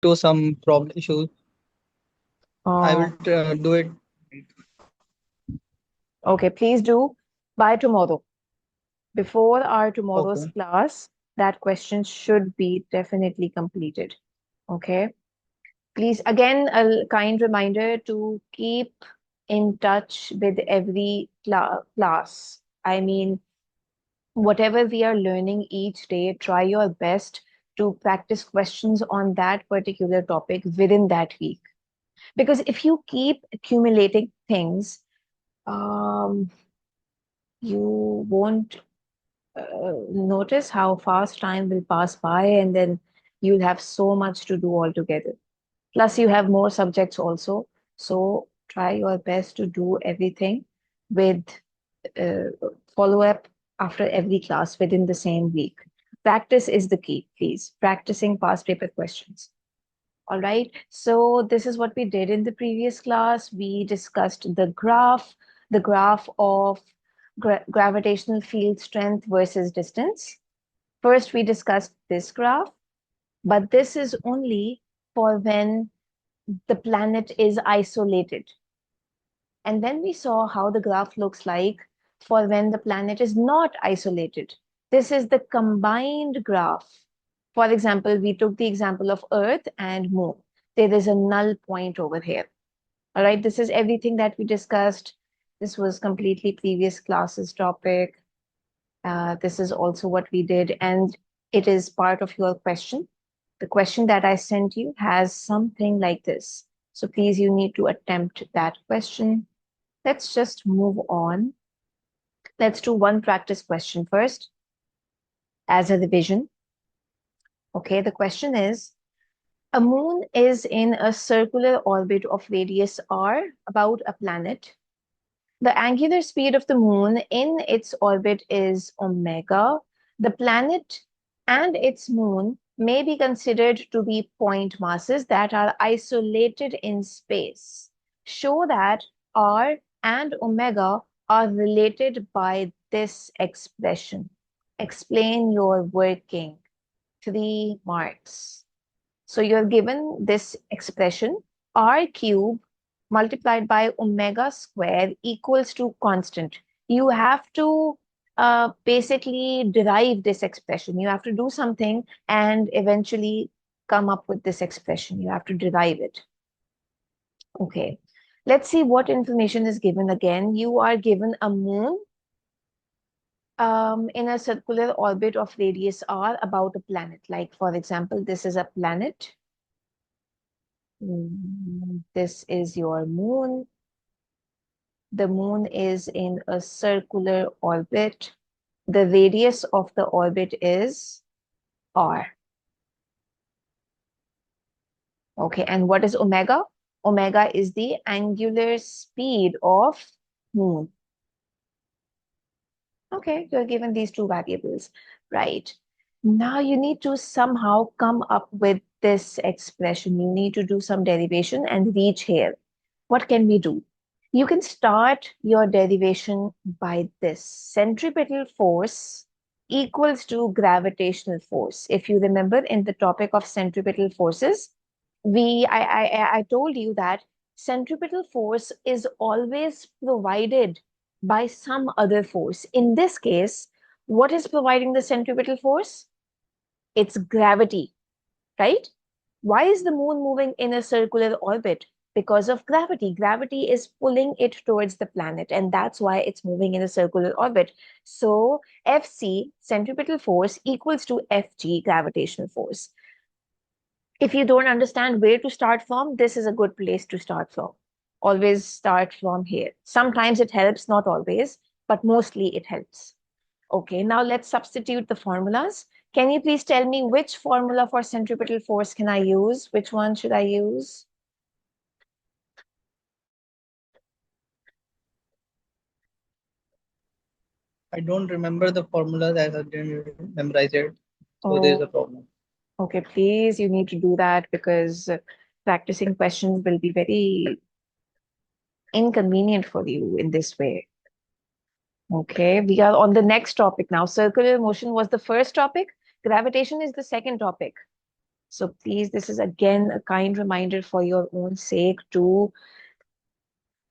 to some problem issues. I will Oh, do it. okay, please do by tomorrow. Before our tomorrow's Okay. class, that question should be definitely completed. Okay. Please, again, a kind reminder to keep in touch with every class. I mean, whatever we are learning each day, try your best to practice questions on that particular topic within that week. Because if you keep accumulating things, um, you won't notice how fast time will pass by, and then you'll have so much to do altogether. Plus, you have more subjects also. So try your best to do everything with uh, follow up after every class within the same week. Practice is the key, please. Practicing past paper questions. All right. So this is what we did in the previous class. We discussed the graph of gravitational field strength versus distance. First, we discussed this graph, but this is only for when the planet is isolated. And then we saw how the graph looks like for when the planet is not isolated. This is the combined graph. For example, we took the example of Earth and Moon. There is a null point over here. All right, this is everything that we discussed. This was completely previous classes topic. This is also what we did, and it is part of your question. The question that I sent you has something like this. So please, you need to attempt that question. Let's just move on. Let's do one practice question first as a revision. Okay, the question is, a moon is in a circular orbit of radius r about a planet. The angular speed of the moon in its orbit is omega. The planet and its moon may be considered to be point masses that are isolated in space. Show that r and omega are related by this expression. Explain your working. 3 marks. So you're given this expression, r cube multiplied by omega square equals to constant. You have to basically derive this expression. You have to do something and eventually come up with this expression. You have to derive it. Okay. Let's see what information is given again. You are given a moon in a circular orbit of radius r about a planet. Like, for example, this is a planet. This is your moon. The moon is in a circular orbit. The radius of the orbit is r. Okay, and what is omega? Omega is the angular speed of moon. Okay, you're given these two variables, right? Now you need to somehow come up with this expression. You need to do some derivation and reach here. What can we do? You can start your derivation by this. Centripetal force equals to gravitational force. If you remember in the topic of centripetal forces, I told you that centripetal force is always provided by some other force. In this case, what is providing the centripetal force? It's gravity, right? Why is the moon moving in a circular orbit? Because of gravity. Gravity is pulling it towards the planet, and that's why it's moving in a circular orbit. So Fc, centripetal force, equals to Fg, gravitational force. If you don't understand where to start from, this is a good place to start from. Always start from here. Sometimes it helps, not always, but mostly it helps. Okay, now let's substitute the formulas. Can you please tell me which formula for centripetal force can I use? Which one should I use? I don't remember the formulas as I didn't memorize it. So there is a Oh, problem. okay, please, you need to do that because practicing questions will be very inconvenient for you in this way. Okay, we are on the next topic now. Circular motion was the first topic. Gravitation is the second topic. So please, this is again a kind reminder for your own sake to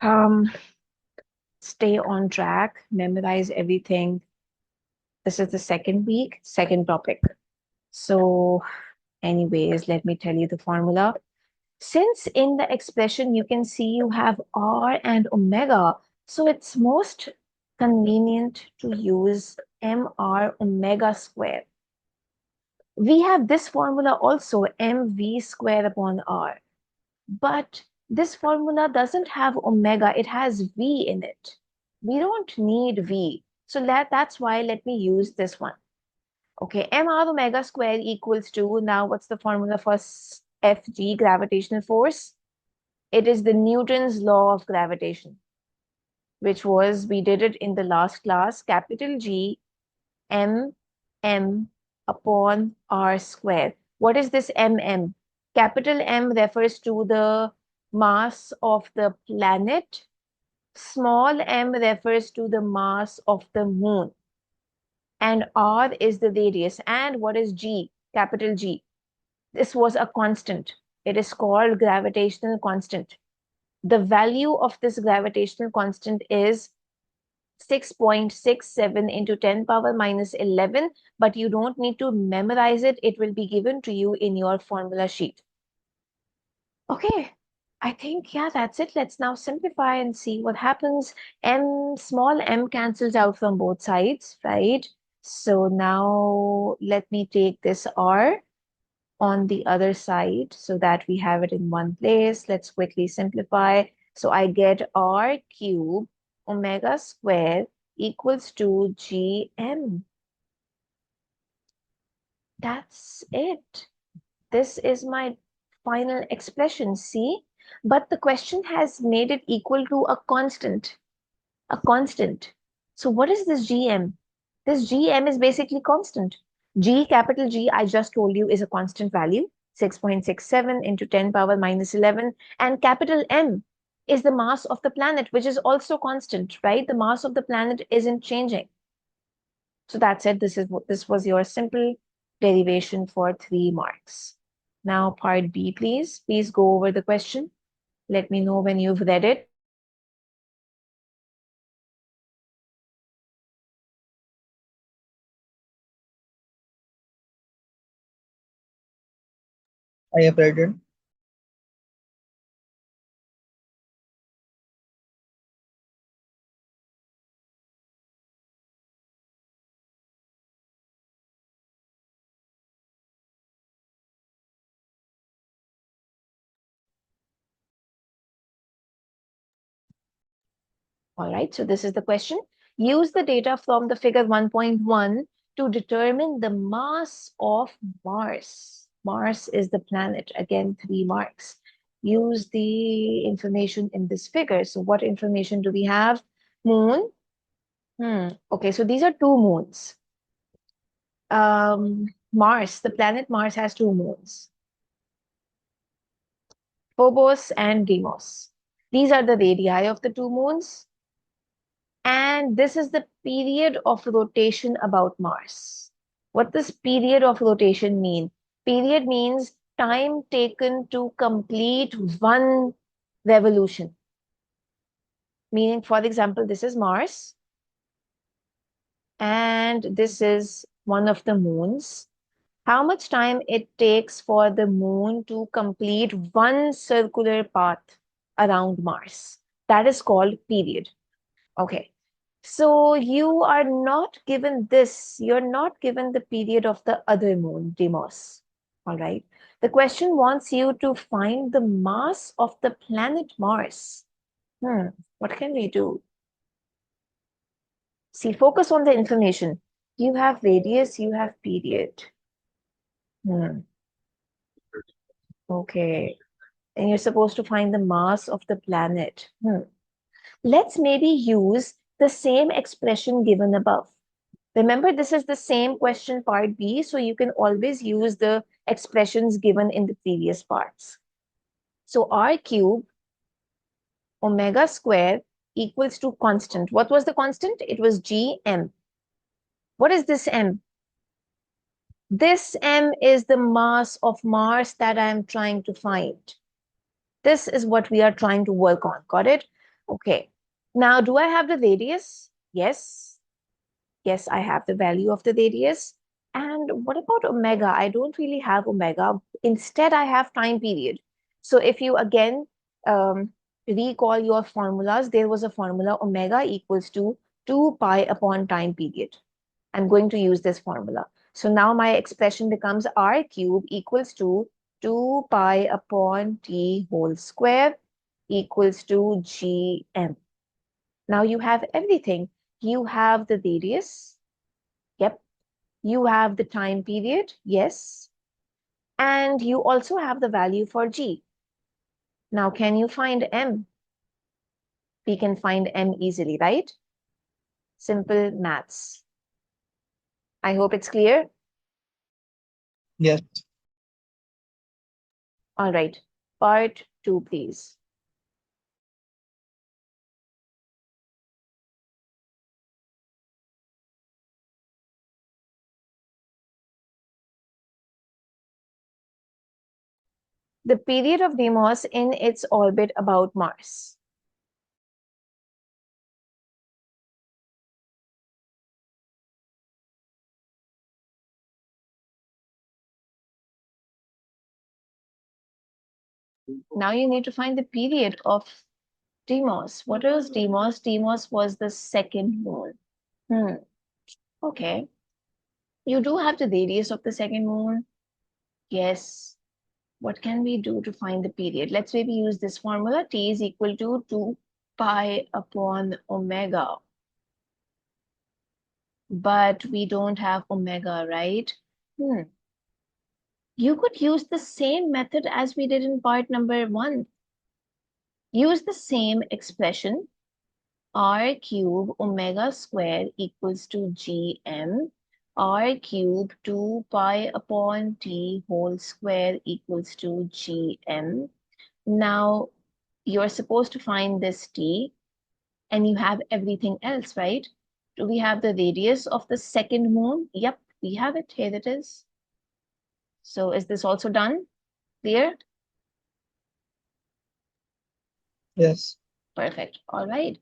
um, stay on track, memorize everything. This is the second week, second topic. So anyways, let me tell you the formula. Since in the expression you can see you have r and omega, so it's most convenient to use mr omega square. We have this formula also, mv square upon r. But this formula doesn't have omega, it has v in it. We don't need v. So that's why let me use this one. Okay, mr omega square equals to, now what's the formula for Fg, gravitational force? It is the Newton's law of gravitation, which was, we did it in the last class, capital G m upon r square. What is this mm? Capital M refers to the mass of the planet. Small m refers to the mass of the moon. And r is the radius. And what is G? Capital G. This was a constant. It is called gravitational constant. The value of this gravitational constant is 6.67 into 10 power minus 11, but you don't need to memorize it. It will be given to you in your formula sheet. Okay, I think, yeah, that's it. Let's now simplify and see what happens. Small m cancels out from both sides, right? So now let me take this r on the other side so that we have it in one place. Let's quickly simplify. So I get r cube omega square equals to gm. That's it. This is my final expression, see? But the question has made it equal to a constant. A constant. So what is this gm? This gm is basically constant. G, capital G, I just told you is a constant value, 6.67 into 10 power minus 11. And capital M is the mass of the planet, which is also constant, right? The mass of the planet isn't changing. So that's it. This was your simple derivation for 3 marks. Now part B, please. Please go over the question. Let me know when you've read it. I have read it. All right, so this is the question. Use the data from the figure 1.1 to determine the mass of Mars. Mars is the planet. Again, 3 marks. Use the information in this figure. So what information do we have? Moon. Okay, so these are 2 moons. Mars, the planet Mars has 2 moons. Phobos and Deimos. These are the radii of the 2 moons. And this is the period of rotation about Mars. What does period of rotation mean? Period means time taken to complete one revolution. Meaning, for example, this is Mars, and this is one of the moons. How much time it takes for the moon to complete one circular path around Mars? That is called period. Okay. So you are not given this, you're not given the period of the other moon, Deimos. All right. The question wants you to find the mass of the planet Mars. What can we do? See, focus on the information. You have radius, you have period. Hmm. Okay. And you're supposed to find the mass of the planet. Let's maybe use the same expression given above. Remember, this is the same question part B, so you can always use the expressions given in the previous parts. So r cube omega square equals to constant. What was the constant? It was gm. What is this m? This m is the mass of Mars that I am trying to find. This is what we are trying to work on. Got it? Okay. Now, do I have the radius? Yes. Yes, I have the value of the radius. And what about omega? I don't really have omega. Instead, I have time period. So if you again recall your formulas, there was a formula omega equals to 2 pi upon time period. I'm going to use this formula. So now my expression becomes r cube equals to 2 pi upon t whole square equals to gm. Now you have everything. You have the radius. Yep. You have the time period. Yes. And you also have the value for g. Now, can you find m? We can find m easily, right? Simple maths. I hope it's clear. Yes. All right. Part 2, please. The period of Deimos in its orbit about Mars. Now you need to find the period of Deimos. What was Deimos? Deimos was the second moon. Okay. You do have the radius of the second moon. Yes. What can we do to find the period? Let's maybe use this formula. T is equal to 2 pi upon omega. But we don't have omega, right? You could use the same method as we did in part number 1. Use the same expression, r cube omega square equals to gm, r cube 2 pi upon t whole square equals to gm. Now, you're supposed to find this t, and you have everything else, right? Do we have the radius of the second moon? Yep, we have it. Here it is. So is this also done? Clear? Yes. Perfect. All right.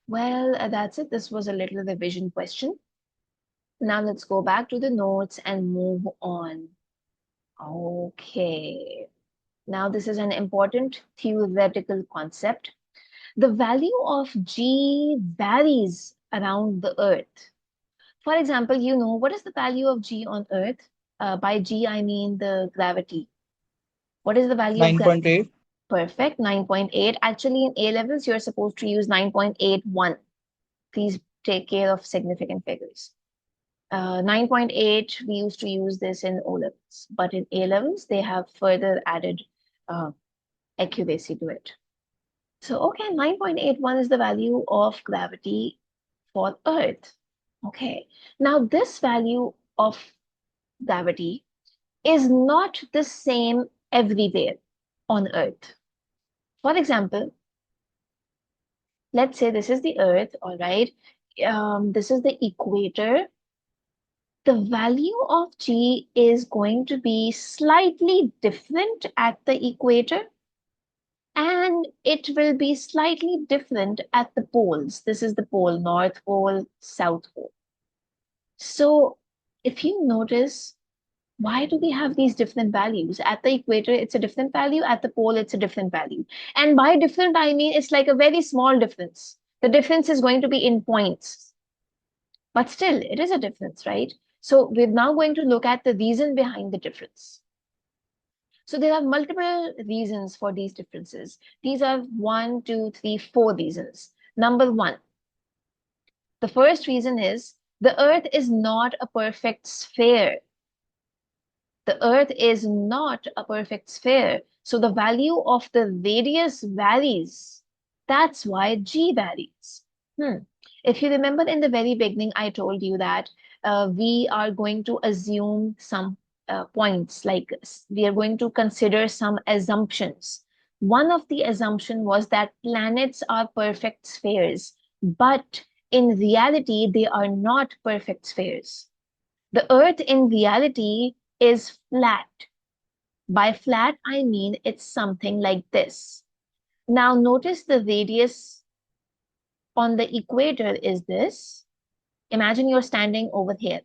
Well, that's it. This was a little revision question. Now let's go back to the notes and move on. Okay. Now this is an important theoretical concept. The value of G varies around the Earth. For example, you know, what is the value of G on Earth? By G, I mean the gravity. What is the value of gravity? 9.8. Perfect, 9.8. Actually, in A levels, you're supposed to use 9.81. Please take care of significant figures. 9.8, we used to use this in O levels, but in A levels, they have further added uh, accuracy to it. So, okay, 9.81 is the value of gravity for Earth. Okay, now this value of gravity is not the same everywhere on Earth. For example, let's say this is the Earth, all right. This is the equator. The value of G is going to be slightly different at the equator, and it will be slightly different at the poles. This is the pole, North Pole, South Pole. So if you notice, why do we have these different values? At the equator, it's a different value. At the pole, it's a different value. And by different, I mean it's like a very small difference. The difference is going to be in points. But still, it is a difference, right? So we're now going to look at the reason behind the difference. So there are multiple reasons for these differences. These are 1, 2, 3, 4 reasons. Number 1, the first reason is the Earth is not a perfect sphere. The Earth is not a perfect sphere. So the value of the radius varies. That's why G varies. If you remember in the very beginning, I told you that we are going to assume some points, like we are going to consider some assumptions. One of the assumption was that planets are perfect spheres, but in reality, they are not perfect spheres. The Earth in reality is flat. By flat, I mean it's something like this. Now notice the radius on the equator is this. Imagine you're standing over here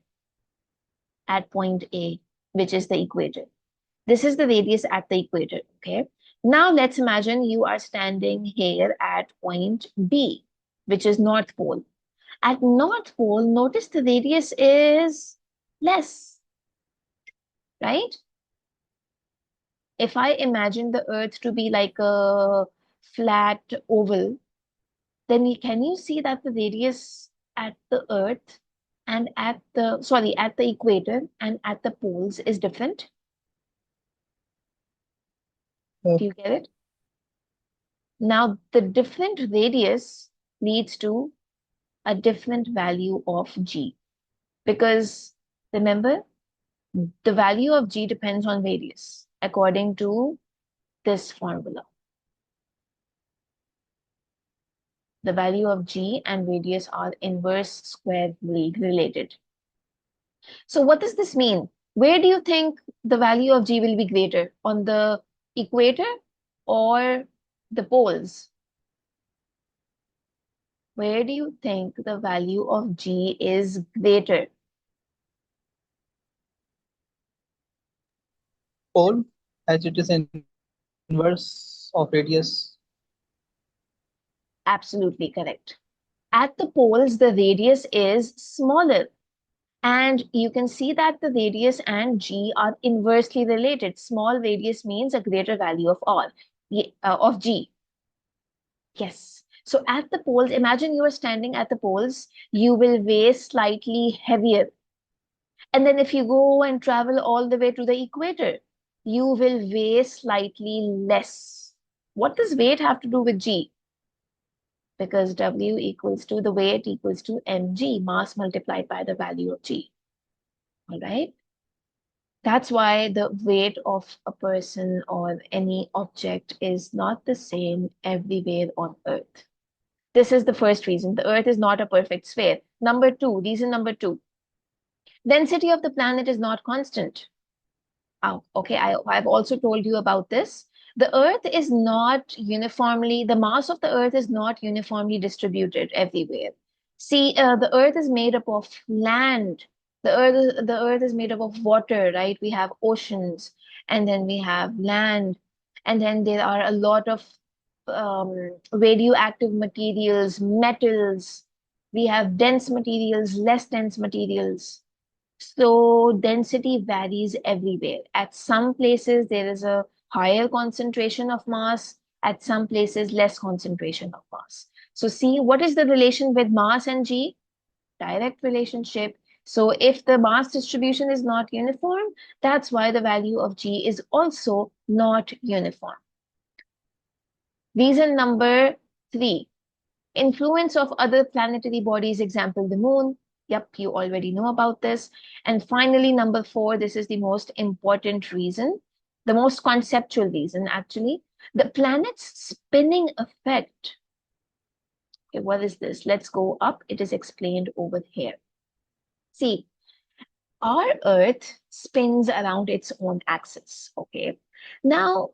at point A, which is the equator. This is the radius at the equator, okay? Now let's imagine you are standing here at point B, which is North Pole. At North Pole, notice the radius is less, right? If I imagine the Earth to be like a flat oval, then can you see that the radius at the Earth and at the equator and at the poles is different? Do you get it? Now, the different radius leads to a different value of G because remember, the value of G depends on radius according to this formula. The value of G and radius are inverse square related. So what does this mean? Where do you think the value of G will be greater? On the equator or the poles? Where do you think the value of G is greater? Pole, as it is inverse of radius. Absolutely correct. At the poles, the radius is smaller. And you can see that the radius and G are inversely related. Small radius means a greater value of R, of G. Yes. So at the poles, imagine you are standing at the poles, you will weigh slightly heavier. And then if you go and travel all the way to the equator, you will weigh slightly less. What does weight have to do with G? Because W equals to the weight equals to mg, mass multiplied by the value of G. All right. That's why the weight of a person or any object is not the same everywhere on Earth. This is the first reason. The Earth is not a perfect sphere. Number two, reason number two, density of the planet is not constant. Oh, okay, I've also told you about this. The Earth is not uniformly, the mass of the Earth is not uniformly distributed everywhere. See, the Earth is made up of land. The Earth is made up of water, right? We have oceans, and then we have land, and then there are a lot of radioactive materials, metals. We have dense materials, less dense materials. So density varies everywhere. At some places, there is a higher concentration of mass. At some places, less concentration of mass. So see, what is the relation with mass and G? Direct relationship. So if the mass distribution is not uniform, that's why the value of G is also not uniform. Reason number three, influence of other planetary bodies, example, the moon. Yep, you already know about this. And finally, number four, this is the most important reason, the most conceptual reason, actually, the planet's spinning effect. Okay, what is this? Let's go up. It is explained over here. See, our Earth spins around its own axis. Okay. Now,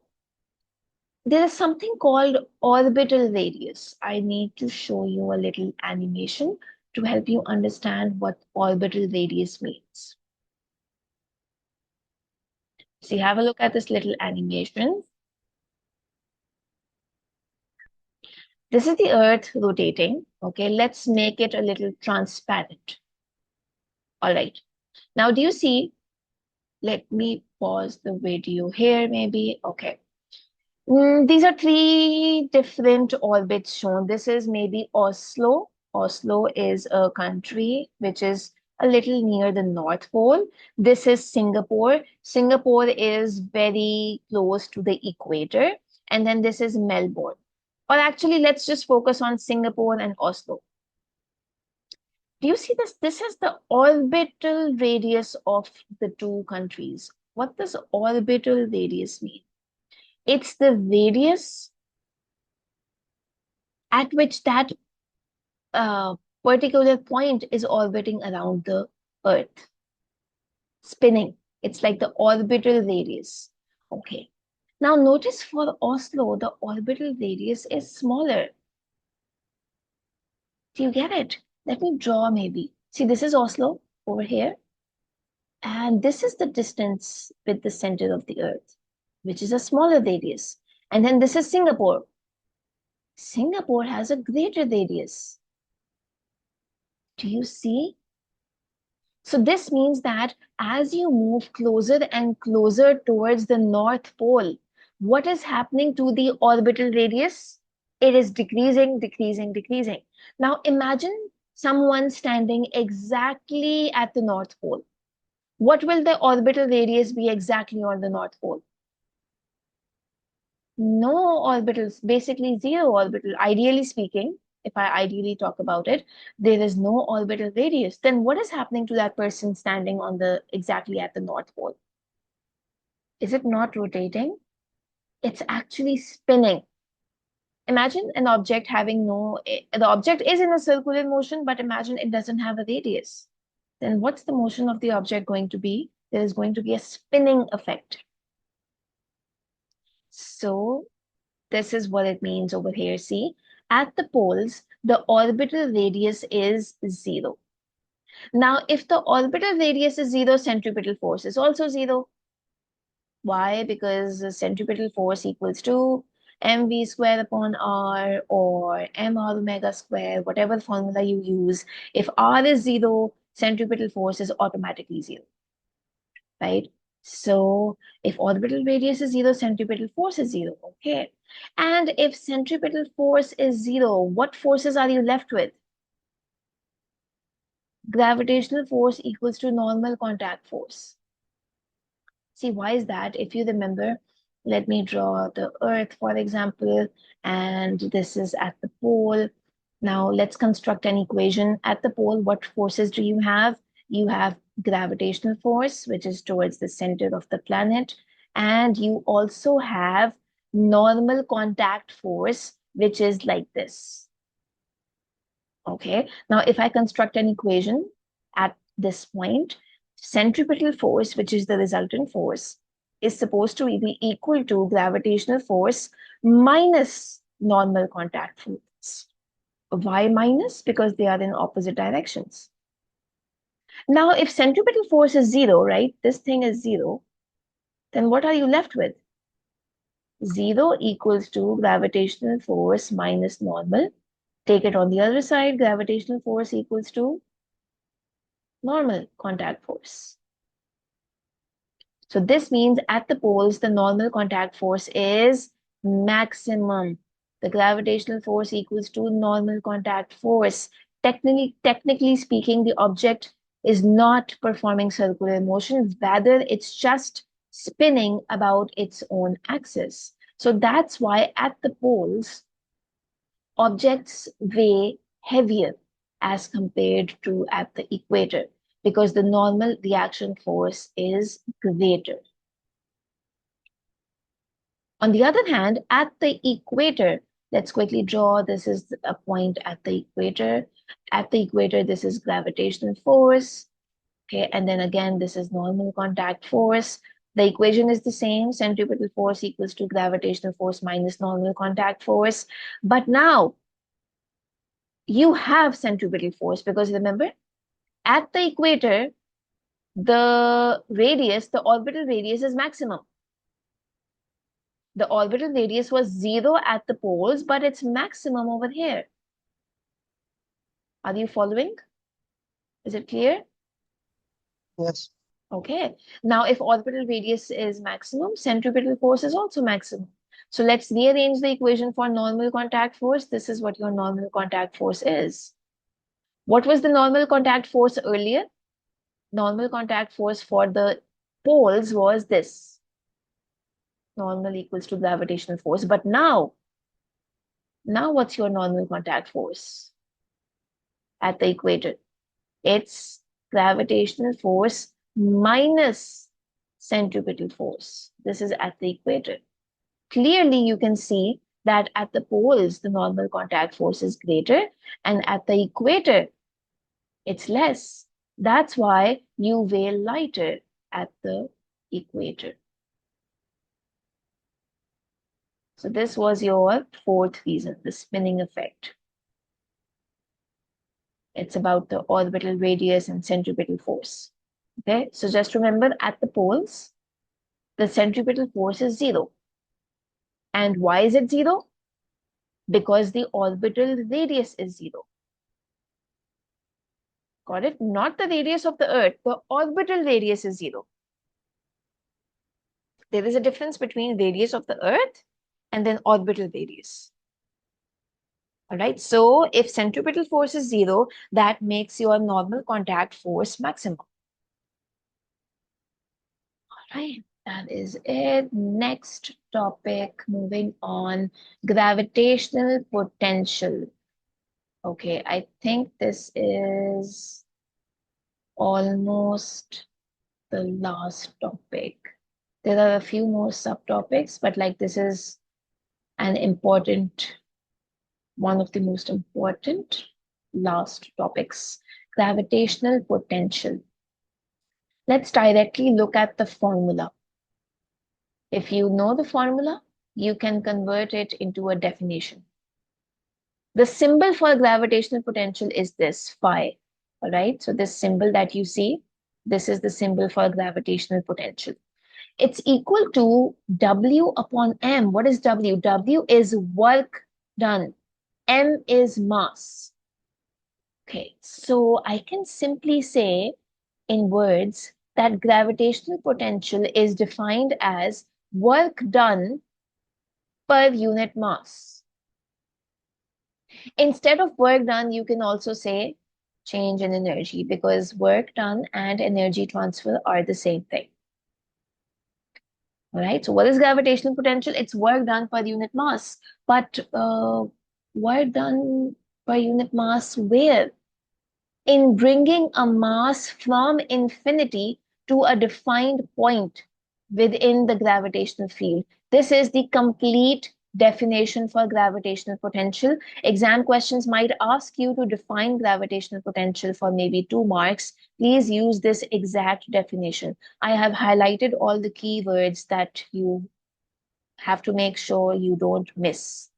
there is something called orbital radius. I need to show you a little animation to help you understand what orbital radius means. So you have a look at this little animation. This is the Earth rotating. Okay, let's make it a little transparent. All right. Now, do you see? Let me pause the video here, maybe. Okay. These are three different orbits shown. This is maybe Oslo. Oslo is a country which is a little near the North Pole. This is Singapore. Singapore is very close to the equator. And then this is Melbourne. Or actually, let's just focus on Singapore and Oslo. Do you see this? This is the orbital radius of the two countries. What does orbital radius mean? It's the radius at which that particular point is orbiting around the Earth. spinning. It's like the orbital radius. Okay. Now notice for Oslo, the orbital radius is smaller. Do you get it? Let me draw maybe. See, this is Oslo over here. And this is the distance with the center of the Earth, which is a smaller radius. And then this is Singapore. Singapore has a greater radius. Do you see? So this means that as you move closer and closer towards the North Pole, what is happening to the orbital radius? It is decreasing, decreasing, decreasing. Now imagine someone standing exactly at the North Pole. What will the orbital radius be exactly on the North Pole? No orbitals, basically zero orbital. Ideally speaking, if I ideally talk about it, there is no orbital radius. Then what is happening to that person standing on the exactly at the North Pole? Is it not rotating? It's actually spinning. Imagine an object having the object is in a circular motion, but imagine it doesn't have a radius. Then what's the motion of the object going to be? There is going to be a spinning effect. So this is what it means over here. See, at the poles, the orbital radius is zero. Now, if the orbital radius is zero, centripetal force is also zero. Why? Because the centripetal force equals to mv square upon r or mr omega square, whatever formula you use. If r is zero, centripetal force is automatically zero, right? So if orbital radius is zero, centripetal force is zero, okay? And if centripetal force is zero, what forces are you left with? Gravitational force equals to normal contact force. See, why is that? If you remember, let me draw the Earth, for example, and this is at the pole. Now let's construct an equation. At the pole, what forces do you have? You have gravitational force, which is towards the center of the planet, and you also have normal contact force, which is like this. Okay, now if I construct an equation at this point, centripetal force, which is the resultant force, is supposed to be equal to gravitational force minus normal contact force. Why minus? Because they are in opposite directions. Now, if centripetal force is zero, right? This thing is zero, then what are you left with? Zero equals to gravitational force minus normal. Take it on the other side, gravitational force equals to normal contact force. So this means at the poles, the normal contact force is maximum. The gravitational force equals to normal contact force. Technically speaking, the object is not performing circular motion, rather it's just spinning about its own axis. So that's why at the poles, objects weigh heavier as compared to at the equator because the normal reaction force is greater. On the other hand, at the equator, let's quickly draw, this is a point at the equator. At the equator, this is gravitational force. Okay, and then again, this is normal contact force. The equation is the same, centripetal force equals to gravitational force minus normal contact force. But now, you have centripetal force because remember, at the equator, the radius, the orbital radius is maximum. The orbital radius was zero at the poles, but it's maximum over here. Are you following? Is it clear? Yes. Okay. Now, if orbital radius is maximum, centripetal force is also maximum. So let's rearrange the equation for normal contact force. This is what your normal contact force is. What was the normal contact force earlier? Normal contact force for the poles was this. Normal equals to gravitational force. But now what's your normal contact force at the equator? It's gravitational force minus centripetal force. This is at the equator. Clearly, you can see that at the poles, the normal contact force is greater, and at the equator, it's less. That's why you weigh lighter. at the equator. So this was your fourth reason, the spinning effect. It's about the orbital radius and centripetal force. Okay, so just remember at the poles, the centripetal force is 0. And why is it 0? Because the orbital radius is 0. Got it? Not the radius of the Earth, the orbital radius is 0. There is a difference between radius of the Earth and then orbital radius. All right, so if centripetal force is 0, that makes your normal contact force maximum. All right, that is it. Next topic, moving on, gravitational potential. Okay, I think this is almost the last topic. There are a few more subtopics, but like this is an important, one of the most important last topics, gravitational potential. Let's directly look at the formula. If you know the formula, you can convert it into a definition. The symbol for gravitational potential is this, phi. All right, so this symbol that you see, this is the symbol for gravitational potential. It's equal to W upon M. What is W? W is work done. M is mass. Okay, so I can simply say in words that gravitational potential is defined as work done per unit mass. Instead of work done, you can also say change in energy because work done and energy transfer are the same thing. All right, so what is gravitational potential? It's work done per unit mass. But work done per unit mass where? In bringing a mass from infinity to a defined point within the gravitational field. This is the complete definition for gravitational potential. Exam questions might ask you to define gravitational potential for maybe 2 marks. Please use this exact definition. I have highlighted all the keywords that you have to make sure you don't miss.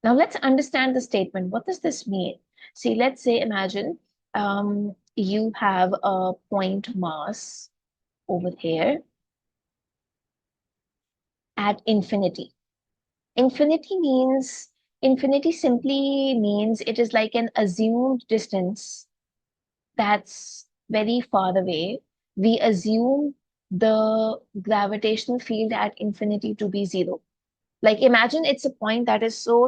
Now let's understand the statement. What does this mean? See, let's say, imagine you have a point mass over here at infinity. Infinity simply means it is like an assumed distance that's very far away. We assume the gravitational field at infinity to be 0. Like imagine it's a point that is so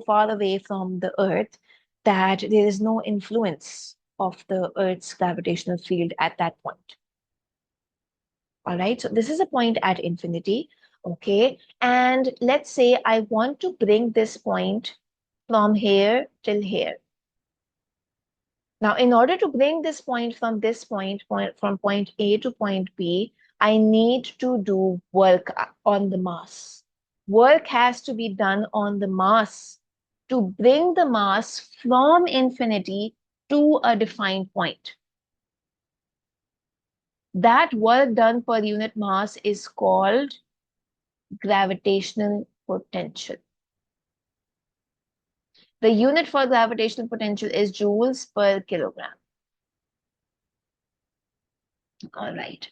far away from the Earth that there is no influence of the Earth's gravitational field at that point. All right, so this is a point at infinity, okay? And let's say I want to bring this point from here till here. Now, in order to bring this point from this from point A to point B, I need to do work on the mass. Work has to be done on the mass to bring the mass from infinity to a defined point. That work done per unit mass is called gravitational potential. The unit for gravitational potential is joules per kilogram. All right.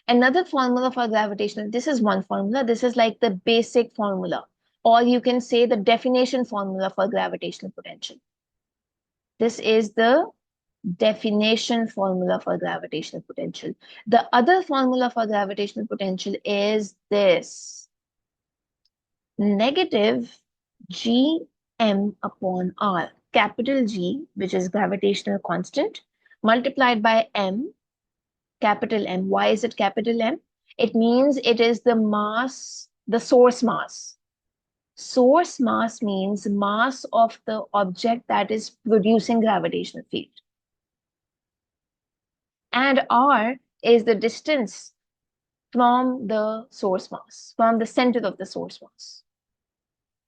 Another formula for gravitational, this is one formula. This is like the basic formula, or you can say the definition formula for gravitational potential. This is the definition formula for gravitational potential. The other formula for gravitational potential is this. Negative Gm upon R. Capital G, which is gravitational constant, multiplied by M, capital M. Why is it capital M? It means it is the mass, the source mass. Source mass means mass of the object that is producing gravitational field. And R is the distance from the source mass, from the center of the source mass.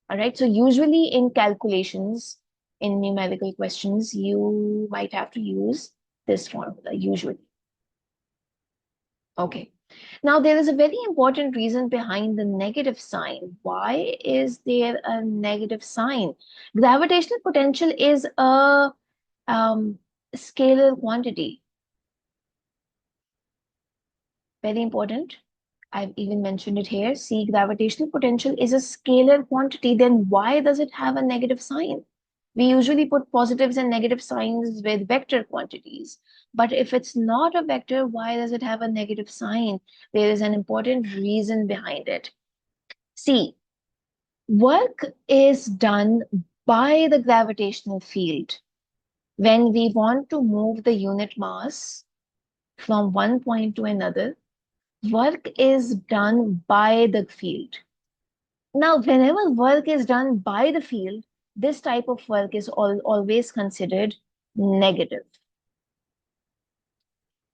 All right, so usually in calculations, in numerical questions, you might have to use this formula usually. Okay. Now, there is a very important reason behind the negative sign. Why is there a negative sign? Gravitational potential is a scalar quantity. Very important. I've even mentioned it here. See, gravitational potential is a scalar quantity. Then why does it have a negative sign? We usually put positives and negative signs with vector quantities. But if it's not a vector, why does it have a negative sign? There is an important reason behind it. See, work is done by the gravitational field when we want to move the unit mass from one point to another. Work is done by the field. Now, whenever work is done by the field, this type of work is always considered negative.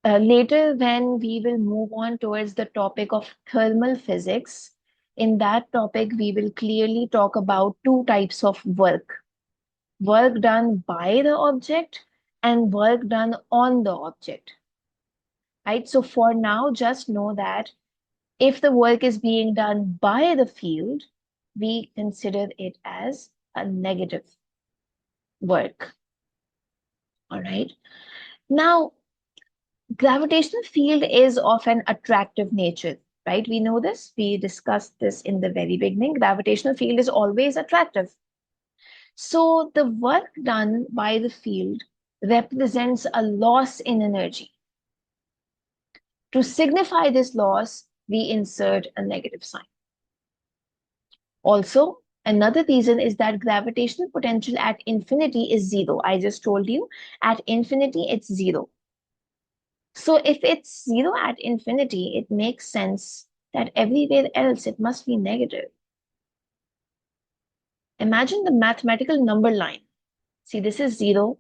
Later, when we will move on towards the topic of thermal physics, in that topic, we will clearly talk about two types of work. Work done by the object and work done on the object. Right? So for now, just know that if the work is being done by the field, we consider it as a negative work. All right. Now, gravitational field is of an attractive nature, right? We know this. We discussed this in the very beginning. Gravitational field is always attractive. So the work done by the field represents a loss in energy. To signify this loss, we insert a negative sign. Also, another reason is that gravitational potential at infinity is zero. I just told you, at infinity, it's zero. So if it's zero at infinity, it makes sense that everywhere else it must be negative. Imagine the mathematical number line. See, this is zero,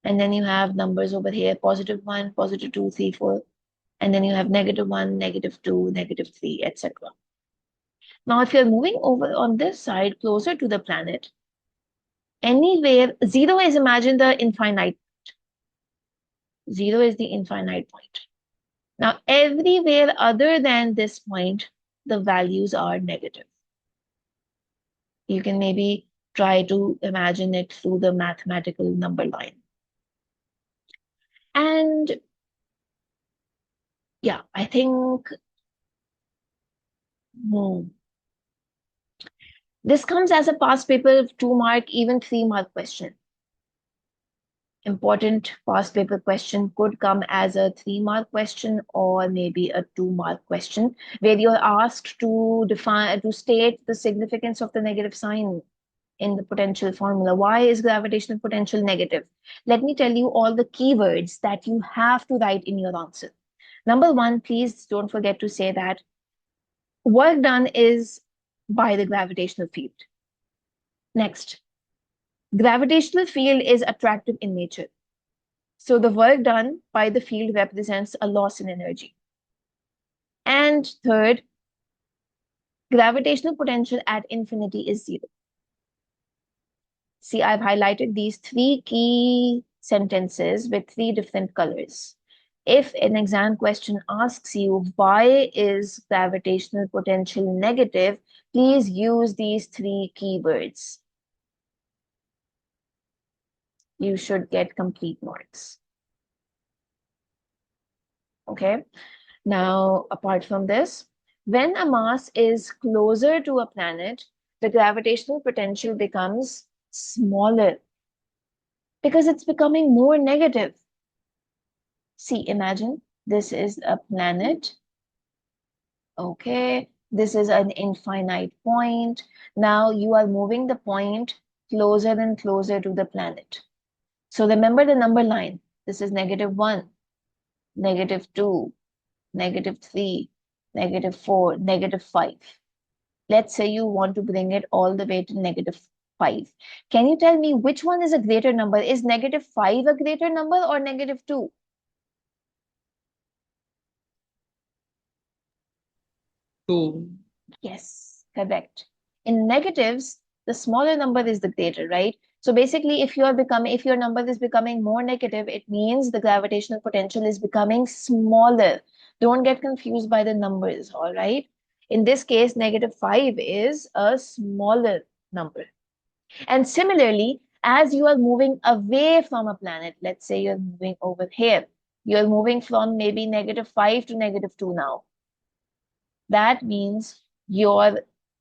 and then you have numbers over here, positive 1, positive 2, 3, 4, and then you have negative 1, negative 2, negative 3, etc. Now, if you're moving over on this side closer to the planet, anywhere, zero is, imagine the infinite. Zero is the infinite point. Now, everywhere other than this point, the values are negative. You can maybe try to imagine it through the mathematical number line. And yeah, I think this comes as a past paper 2 mark, even 3 mark question. Important past paper question could come as a 3 mark question or maybe a 2 mark question where you're asked to state the significance of the negative sign in the potential formula. Why is gravitational potential negative? Let me tell you all the keywords that you have to write in your answer. Number one, please don't forget to say that work done is by the gravitational field. Next, gravitational field is attractive in nature. So the work done by the field represents a loss in energy. And third, gravitational potential at infinity is zero. See, I've highlighted these 3 key sentences with 3 different colors. If an exam question asks you, why is gravitational potential negative? Please use these 3 keywords. You should get complete marks. Okay. Now, apart from this, when a mass is closer to a planet, the gravitational potential becomes smaller because it's becoming more negative. See, imagine this is a planet. Okay, this is an infinite point. Now you are moving the point closer and closer to the planet. So remember the number line. This is -1, -2, -3, -4, -5. Let's say you want to bring it all the way to -5. Can you tell me which one is a greater number? Is -5 a greater number or -2? 2. Yes, correct. In negatives, the smaller number is the greater, right? So basically, if your number is becoming more negative, it means the gravitational potential is becoming smaller. Don't get confused by the numbers, all right? In this case, -5 is a smaller number. And similarly, as you are moving away from a planet, let's say you're moving over here, you're moving from maybe -5 to -2 now. That means your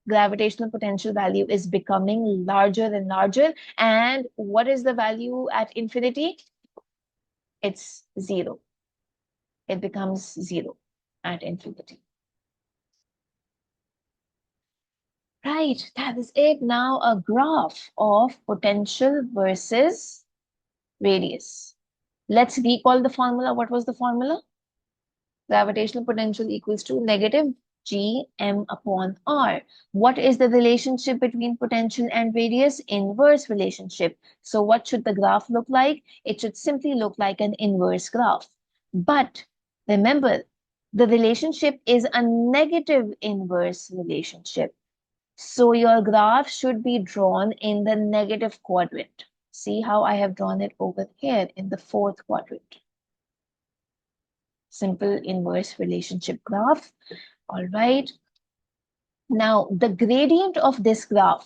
gravitational potential value is becoming larger and larger. And what is the value at infinity? It's zero. It becomes zero at infinity. Right, that is it. Now a graph of potential versus radius. Let's recall the formula. What was the formula? Gravitational potential equals to negative Gm upon r. What is the relationship between potential and radius? Inverse relationship. So what should the graph look like? It should simply look like an inverse graph. But remember, the relationship is a negative inverse relationship. So your graph should be drawn in the negative quadrant. See how I have drawn it over here in the fourth quadrant. Simple inverse relationship graph. All right. Now, the gradient of this graph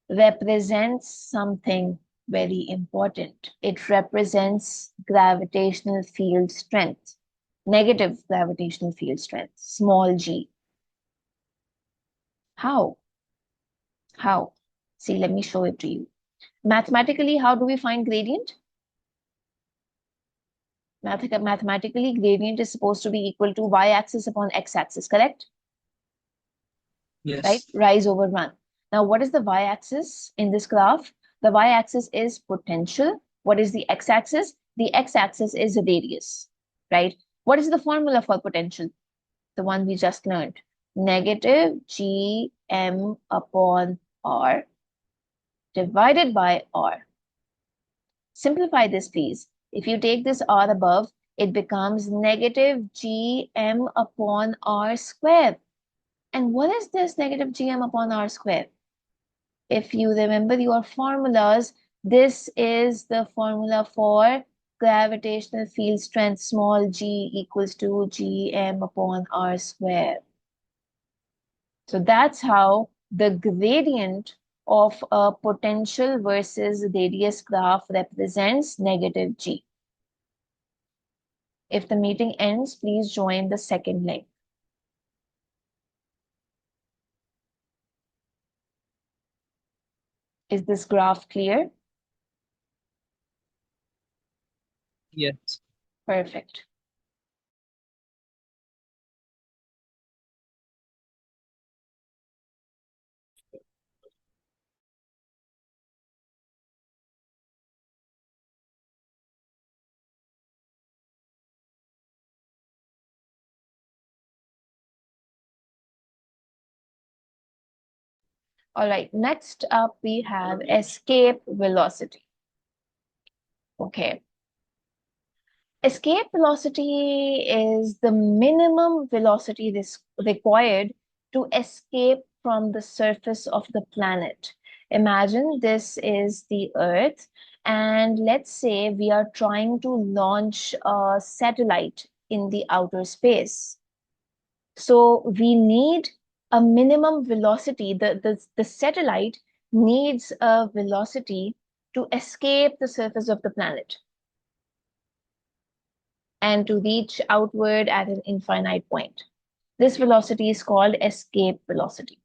represents something very important. It represents gravitational field strength, negative gravitational field strength, small g. How? How? See, let me show it to you. Mathematically, how do we find gradient? Mathematically, gradient is supposed to be equal to y-axis upon x-axis, correct? Right? Yes. Rise over run. Now, what is the y-axis in this graph? The y-axis is potential. What is the x-axis? The x-axis is radius, right? What is the formula for potential? The one we just learned. Negative Gm upon r divided by r. Simplify this, please. If you take this r above, it becomes negative Gm upon r squared. And what is this negative Gm upon r squared? If you remember your formulas, this is the formula for gravitational field strength, small g equals to Gm upon r squared. So that's how the gradient of a potential versus radius graph represents negative g. If the meeting ends, please join the second link. Is this graph clear? Yes. Perfect. All right, next up we have escape velocity. Okay. Escape velocity is the minimum velocity required to escape from the surface of the planet. Imagine this is the Earth, and let's say we are trying to launch a satellite in the outer space. So we need a minimum velocity. The satellite needs a velocity to escape the surface of the planet and to reach outward at an infinite point. This velocity is called escape velocity.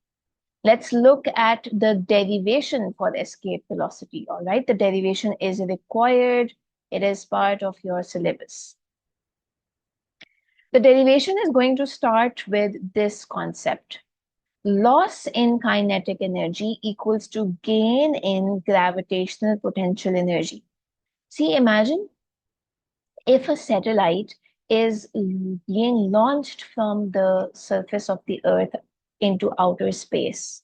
Let's look at the derivation for escape velocity, all right? The derivation is required. It is part of your syllabus. The derivation is going to start with this concept. Loss in kinetic energy equals to gain in gravitational potential energy. See, imagine if a satellite is being launched from the surface of the Earth into outer space,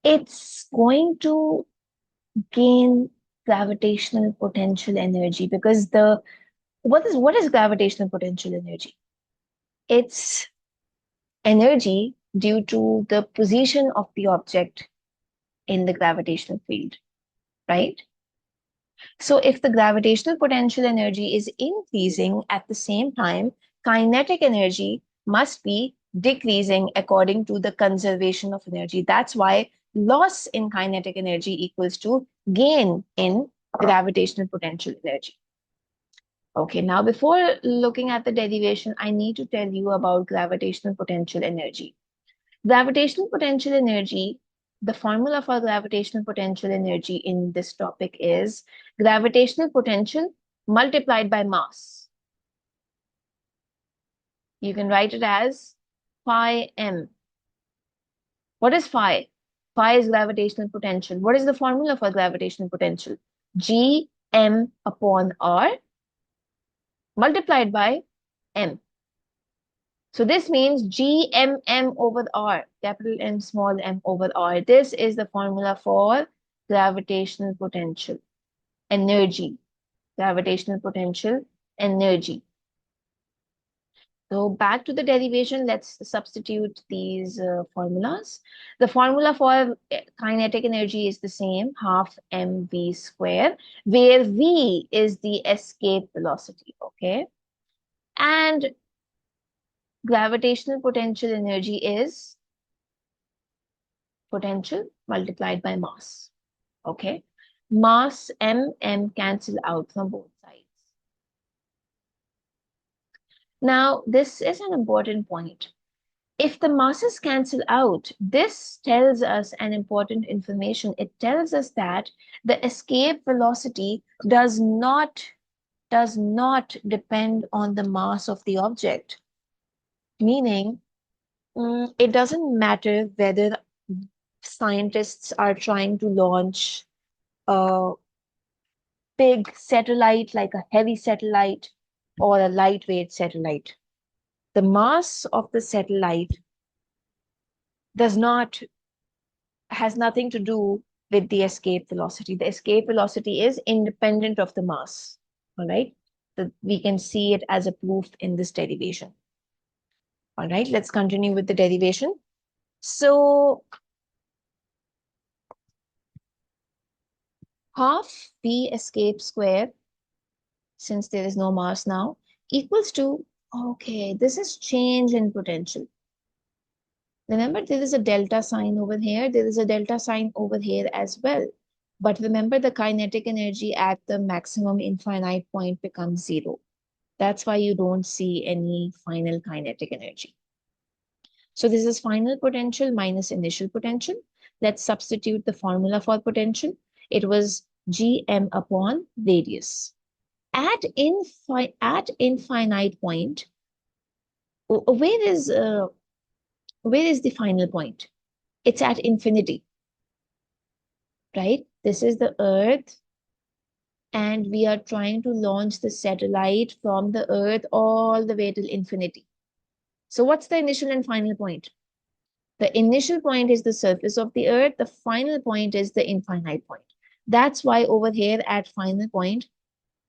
it's going to gain gravitational potential energy because what is gravitational potential energy? It's energy due to the position of the object in the gravitational field, right? So if the gravitational potential energy is increasing at the same time, kinetic energy must be decreasing according to the conservation of energy. That's why loss in kinetic energy equals to gain in gravitational potential energy. Okay, now before looking at the derivation, I need to tell you about gravitational potential energy. Gravitational potential energy, the formula for gravitational potential energy in this topic is gravitational potential multiplied by mass. You can write it as phi m. What is phi? Phi is gravitational potential. What is the formula for gravitational potential? G m upon r multiplied by m. So this means G M M over R, capital M, small m over R. This is the formula for gravitational potential energy. Gravitational potential energy. So back to the derivation, let's substitute these formulas. The formula for kinetic energy is the same, half mv square, where v is the escape velocity, okay? And gravitational potential energy is potential multiplied by mass. Okay. Mass m cancel out from both sides. Now, this is an important point. If the masses cancel out, this tells us an important information. It tells us that the escape velocity does not depend on the mass of the object. Meaning, it doesn't matter whether scientists are trying to launch a big satellite like a heavy satellite or a lightweight satellite. The mass of the satellite does not has nothing to do with the escape velocity. The escape velocity is independent of the mass. All right. So we can see it as a proof in this derivation. All right, let's continue with the derivation. So half v escape square, since there is no mass now, equals to, okay, this is change in potential. Remember, there is a delta sign over here. There is a delta sign over here as well. But remember, the kinetic energy at the maximum infinite point becomes zero. That's why you don't see any final kinetic energy. So this is final potential minus initial potential. Let's substitute the formula for potential. It was Gm upon radius. At infinite point, where is the final point? It's at infinity, right? This is the Earth, and we are trying to launch the satellite from the Earth all the way till infinity. So what's the initial and final point? The initial point is the surface of the Earth. The final point is the infinite point. That's why over here at final point,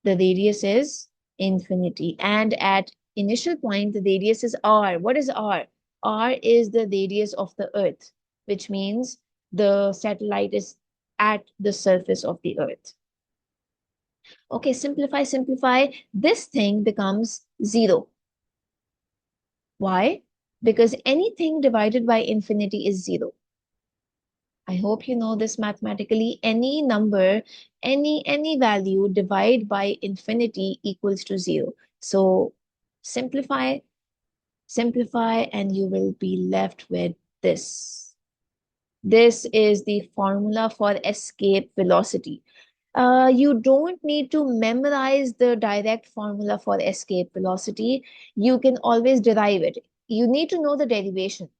the radius is infinity. And at initial point, the radius is r. What is r? R is the radius of the Earth, which means the satellite is at the surface of the Earth. Okay, simplify. This thing becomes 0. Why? Because anything divided by infinity is 0. I hope you know this mathematically. Any number, any value divided by infinity equals to 0. So simplify, and you will be left with this. This is the formula for escape velocity. You don't need to memorize the direct formula for escape velocity. You can always derive it. You need to know the derivation.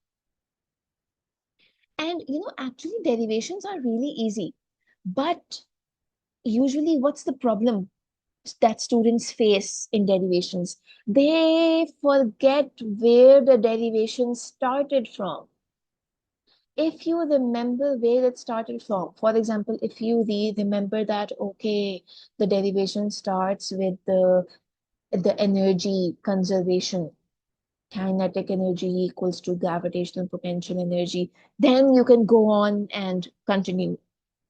And actually derivations are really easy. But usually what's the problem that students face in derivations? They forget where the derivation started from. If you remember where it started from, for example, if you remember that, okay, the derivation starts with the energy conservation kinetic energy equals to gravitational potential energy. Then you can go on and continue.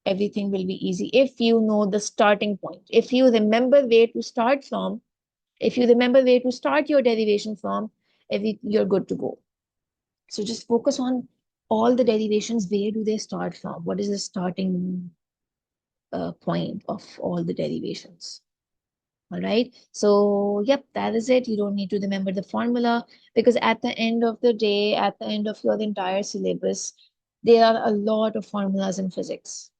Everything will be easy if you know the starting point. If you remember where to start from, if you remember where to start your derivation from, you're good to go. So just focus on all the derivations. Where do they start from? What is the starting point of all the derivations? All right. So, yep, that is it. You don't need to remember the formula because at the end of the day, at the end of your entire syllabus, there are a lot of formulas in physics,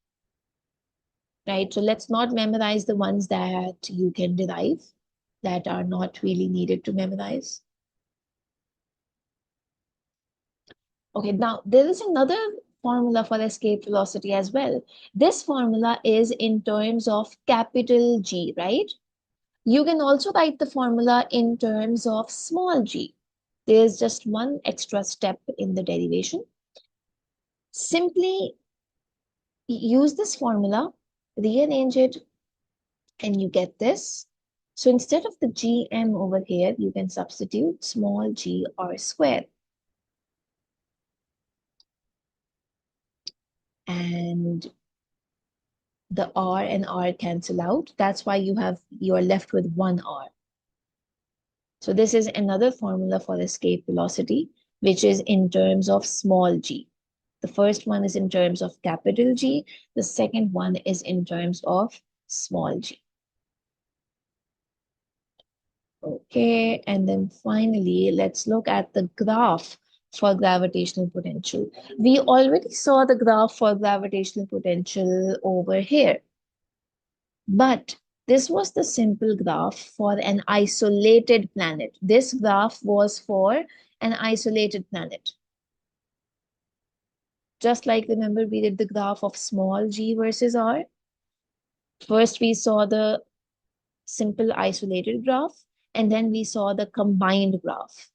right? So let's not memorize the ones that you can derive that are not really needed to memorize. Okay, now there is another formula for escape velocity as well. This formula is in terms of capital G, right? You can also write the formula in terms of small g. There's just one extra step in the derivation. Simply use this formula, rearrange it, and you get this. So instead of the gm over here, you can substitute small g r squared. And the r and r cancel out. That's why you're left with one r. So this is another formula for escape velocity, which is in terms of small g. The first one is in terms of capital G. The second one is in terms of small g. Okay, and then finally, let's look at the graph for gravitational potential. We already saw the graph for gravitational potential over here, but this was the simple graph for an isolated planet. This graph was for an isolated planet. Just like, remember, we did the graph of small g versus r. First, we saw the simple isolated graph, and then we saw the combined graph.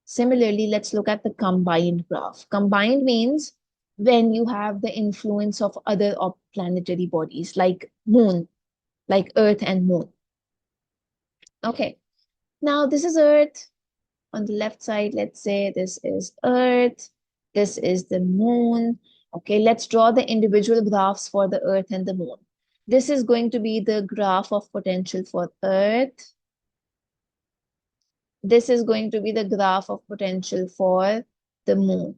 Similarly, let's look at the combined graph. Combined means when you have the influence of other planetary bodies like moon, like Earth and moon. Okay, now this is Earth. On the left side, let's say this is Earth, this is the moon. Okay, let's draw the individual graphs for the Earth and the moon. This is going to be the graph of potential for Earth. This is going to be the graph of potential for the moon.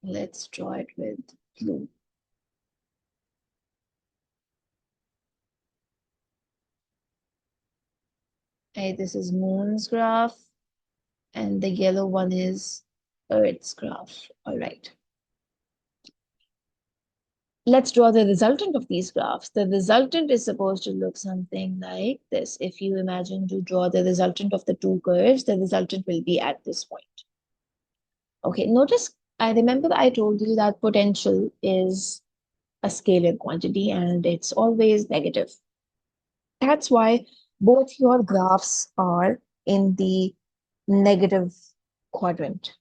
Let's draw it with blue. Okay, this is moon's graph, and the yellow one is Earth's graph. All right. Let's draw the resultant of these graphs. The resultant is supposed to look something like this. If you imagine to draw the resultant of the two curves, the resultant will be at this point. Okay, notice, I remember I told you that potential is a scalar quantity and it's always negative. That's why both your graphs are in the negative quadrant.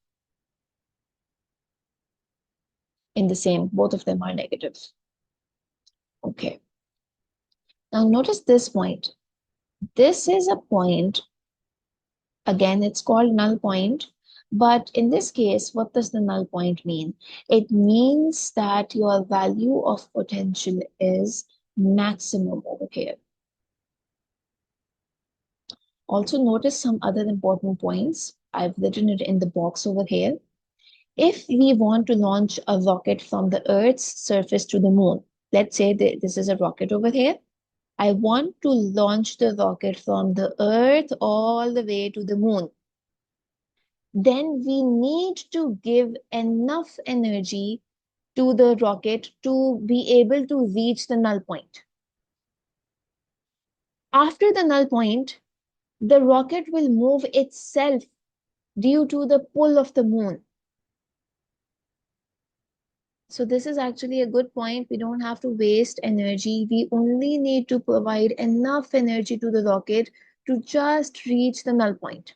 In the same, both of them are negative. Okay. Now notice this point. This is a point, again, it's called null point. But in this case, what does the null point mean? It means that your value of potential is maximum over here. Also notice some other important points. I've written it in the box over here. If we want to launch a rocket from the Earth's surface to the moon, let's say this is a rocket over here. I want to launch the rocket from the Earth all the way to the moon. Then we need to give enough energy to the rocket to be able to reach the null point. After the null point, the rocket will move itself due to the pull of the moon. So this is actually a good point. We don't have to waste energy. We only need to provide enough energy to the rocket to just reach the null point.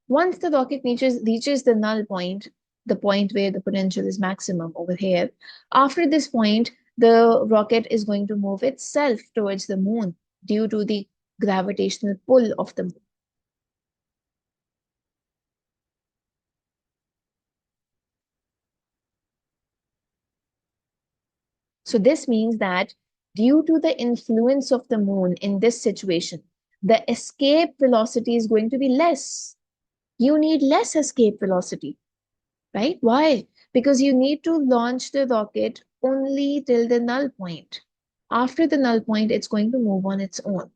Once the rocket reaches the null point, the point where the potential is maximum over here, after this point, the rocket is going to move itself towards the moon due to the gravitational pull of the moon. So this means that due to the influence of the moon in this situation, the escape velocity is going to be less. You need less escape velocity, right? Why? Because you need to launch the rocket only till the null point. After the null point, it's going to move on its own.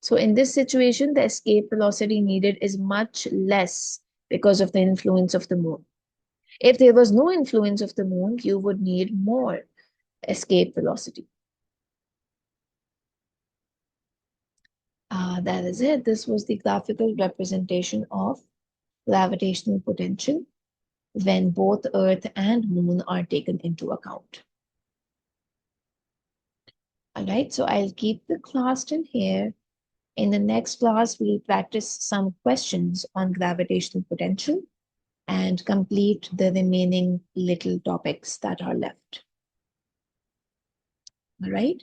So in this situation, the escape velocity needed is much less because of the influence of the moon. If there was no influence of the moon, you would need more escape velocity. That is it. This was the graphical representation of gravitational potential when both Earth and Moon are taken into account. All right, so I'll keep the class till here. In the next class, we'll practice some questions on gravitational potential and complete the remaining little topics that are left. All right.